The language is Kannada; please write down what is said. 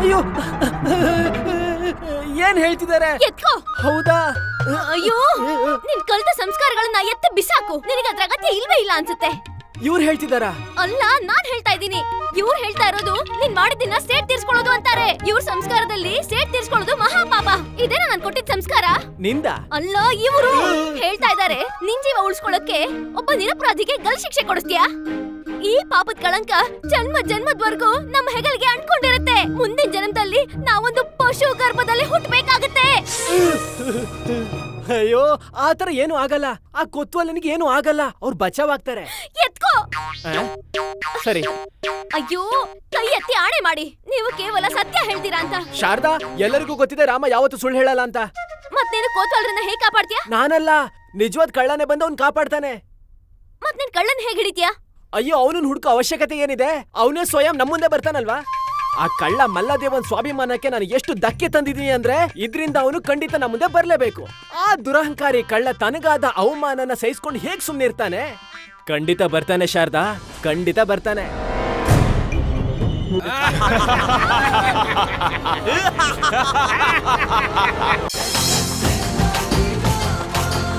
ಅಯ್ಯೋ, ಏನ್ ಹೇಳ್ತಿದ್ದಾರೆ? ಎತ್ಕೋ. ಹೌದಾ? ಅಯ್ಯೋ, ನಿನ್ ಕಲ್ತ ಸಂಸ್ಕಾರಗಳನ್ನ ಎತ್ತಿ ಬಿಸಾಕು. ನಿನಗೆ ಅದ್ರ ಅಗತ್ಯ ಇಲ್ವೇ ಇಲ್ಲ ಅನ್ಸುತ್ತೆ. ಇವ್ರು ಹೇಳ್ತಿದಾರಾ? ಅಲ್ಲ, ನಾನ್ ಹೇಳ್ತಾ ಇದ್ದೀನಿ. ಇವ್ರು ಹೇಳ್ತಾ ಇರೋದು ನೀನ್ ಮಾಡಿದ್ದನ್ನ ಸೇಟ್ ತೀರ್ಸ್ಕೊಳ್ಳೋದು ಅಂತಾರೆ. ಇವ್ರ ಸಂಸ್ಕಾರದಲ್ಲಿ ಸೇಟ್ ತೀರ್ಸ್ಕೊಳ್ಳೋದು ಮಹಾ ಪಾಪ. ಇದೇನಾ ನಾನ್ ಕೊಟ್ಟಿದ್ದ ಸಂಸ್ಕಾರ? ನಿಂದ ಅಲ್ಲ, ಇವ್ರು ಹೇಳ್ತಾ ಇದಾರೆ ನಿನ್ ಜೀವ ಉಳಿಸ್ಕೊಳ್ಳೋಕೆ ಒಬ್ಬ ನಿರಪರಾಧಿಗೆ ಗಲ್ ಶಿಕ್ಷೆ ಕೊಡಿಸ್ತೀಯಾ? ಈ ಪಾಪದ ಕಳಂಕ ಜನ್ಮ ಜನ್ಮದ್ವರ್ಗೂ ನಮ್ಮ ಹೆಗಲಿಗೆ ಅಂಟ್ಕೊಂಡಿರುತ್ತೆ. ಮುಂದಿನ ಜನ್ಮದಲ್ಲಿ ನಾವೊಂದು ಪಶು ಗರ್ಭದಲ್ಲಿ ಹುಟ್ಟಬೇಕಾಗತ್ತೆ. ಅಯ್ಯೋ, ಆತರ ಏನು ಆಗಲ್ಲ. ಆ ಕೊತ್ವಾಲನಿಗೆ ಏನು ಆಗಲ್ಲ. ಅವ್ರು ಬಚಾವಾಗ್ತಾರೆ. ಎತ್ಕೋ. ಸರಿ. ಅಯ್ಯೋ, ಕೈ ಎತ್ತಿ ಆಣೆ ಮಾಡಿ. ನೀವು ಕೇವಲ ಸತ್ಯ ಹೇಳ್ತೀರಾ ಅಂತ. ಶಾರದಾ, ಎಲ್ಲರಿಗೂ ಗೊತ್ತಿದೆ ರಾಮ ಯಾವತ್ತು ಸುಳ್ಳು ಹೇಳಲ್ಲ ಅಂತ. ಮತ್ ನೀನು ಕೋತ್ವಾಲ್ರನ್ನ ಹೇಗ್ ಕಾಪಾಡ್ತೀಯಾ? ನಾನಲ್ಲ, ನಿಜವಾದ ಕಳ್ಳನೇ ಬಂದು ಅವ್ನ್ ಕಾಪಾಡ್ತಾನೆ. ಮತ್ ನೀನ್ ಕಳ್ಳನ್ ಹೇಗ್ ಹಿಡಿತೀಯಾ? ಅಯ್ಯೋ, ಅವನನ್ನ ಹುಡುಕೋ ಅವಶ್ಯಕತೆ ಏನಿದೆ? ಅವನೇ ಸ್ವಯಂ ನಮ್ಮ ಮುಂದೆ ಬರ್ತಾನಲ್ವಾ? ಆ ಕಳ್ಳ ಮಲ್ಲದೇವನ್ ಸ್ವಾಭಿಮಾನಕ್ಕೆ ನಾನು ಎಷ್ಟು ಧಕ್ಕೆ ತಂದಿದ್ದೀನಿ ಅಂದ್ರೆ ಇದ್ರಿಂದ ಅವನು ಖಂಡಿತ ನಮ್ಮ ಮುಂದೆ ಬರ್ಲೇಬೇಕು. ಆ ದುರಹಂಕಾರಿ ಕಳ್ಳ ತನಗಾದ ಅವಮಾನನ ಸಹಿಸ್ಕೊಂಡು ಹೇಗ್ ಸುಮ್ನೆ ಇರ್ತಾನೆ? ಖಂಡಿತ ಬರ್ತಾನೆ ಶಾರದಾ, ಖಂಡಿತ ಬರ್ತಾನೆ.